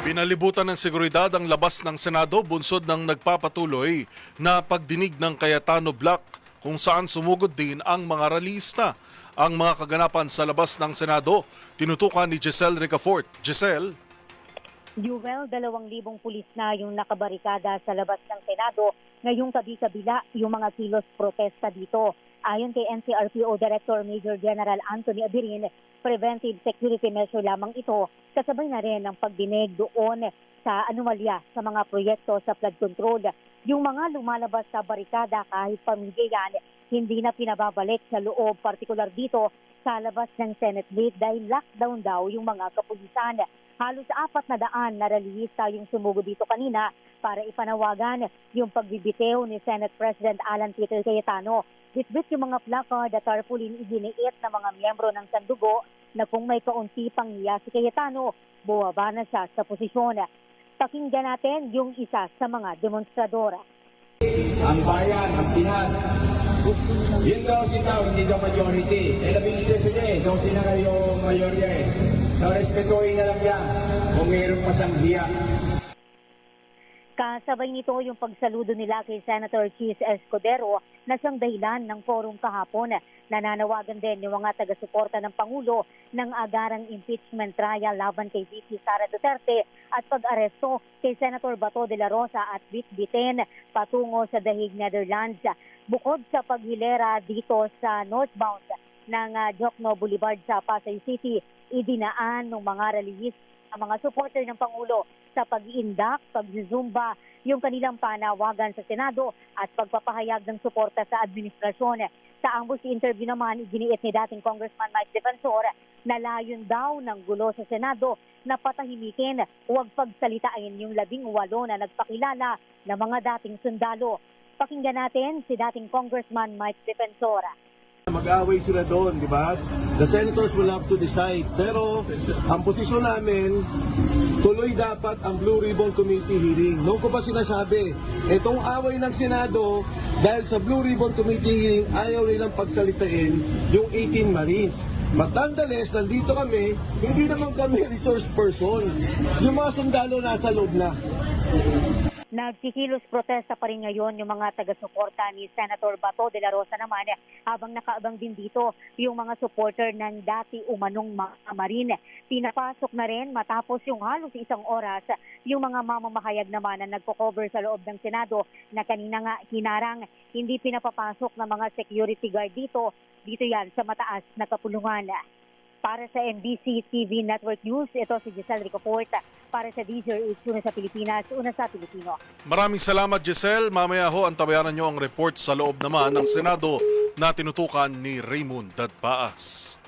Pinalibutan ng seguridad ang labas ng Senado bunsod ng nagpapatuloy na pagdinig ng Cayetano Block kung saan sumugod din ang mga ralista. Ang mga kaganapan sa labas ng Senado, tinutukan ni Giselle Ricafort. Giselle? Yuwel, 2,000 pulis na yung nakabarikada sa labas ng Senado. Ngayong kabi-kabila yung mga kilos protesta dito. Ayon kay NCRPO Director Major General Anthony Abirin, preventive security measure lamang ito, kasabay na rin ang pagdinig doon sa anomalya sa mga proyekto sa flood control. Yung mga lumalabas sa barikada kahit pamilya yan, hindi na pinababalik sa loob, partikular dito sa labas ng Senate gate dahil lockdown daw yung mga kapulisan. Halos 400 na rallyista yung sumugod dito kanina para ipanawagan yung pagbibitiw ni Senate President Alan Peter Cayetano. Bitbit yung mga placard at tarpaulin iginiit ng mga miyembro ng Sandugo na kung may kaunti pang hiya si Cayetano, buwaba na siya sa posisyon. Pakinggan natin yung isa sa mga demonstradora. Ang bayan, ang Pinas, yun daw sitaw, hindi daw majority. Labing isa sila daw sila kayo mayorya So, respetuhin na lang yan kung mayroong pasanghiya. Kasabay nito yung pagsaludo nila kay Senator Chis Escudero na siyang dahilan ng forum kahapon. Nananawagan din yung mga taga-suporta ng Pangulo ng agarang impeachment trial laban kay VP Sara Duterte at pag-aresto kay Senator Bato de la Rosa at bitbitin patungo sa Dahig, Netherlands. Bukod sa paghilera dito sa northbound ng Jokno Boulevard sa Pasay City, idinaan ng mga rallyist ang mga supporter ng Pangulo sa pag-iindak, pag-zumba, yung kanilang panawagan sa Senado at pagpapahayag ng suporta sa administrasyon. Sa ambush interview naman, iginiit ni dating Congressman Mike Defensor na layon daw ng gulo sa Senado na patahimikin, huwag pagsalitain yung 18 na nagpakilala ng mga dating sundalo. Pakinggan natin si dating Congressman Mike Defensor. Mag-away sila doon, di ba? The senators will have to decide. Pero ang posisyon namin, tuloy dapat ang Blue Ribbon Committee hearing. Noon ko pa sinasabi, itong away ng Senado, dahil sa Blue Ribbon Committee hearing, ayaw nilang pagsalitain yung 18 Marines. Matandales, nandito kami, hindi naman kami resource person. Yung mga sundalo nasa loob na. Nagkikilos protesta pa rin ngayon yung mga taga-suporta ni Senator Bato de la Rosa naman habang nakaabang din dito yung mga supporter ng dati umanong mga marine. Pinapasok na rin matapos yung halos 1 oras yung mga mamamahayag naman na nagko-cover sa loob ng Senado na kanina nga hinarang hindi pinapapasok ng mga security guard dito yan sa mataas na kapulungan. Para sa NBC TV Network News, ito si Giselle Ricafort. Para sa DZRH, una sa Pilipinas, una sa Pilipino. Maraming salamat, Giselle. Mamaya ho, antabayanan nyo ang report sa loob naman ng Senado na tinutukan ni Raymond Dadpaas.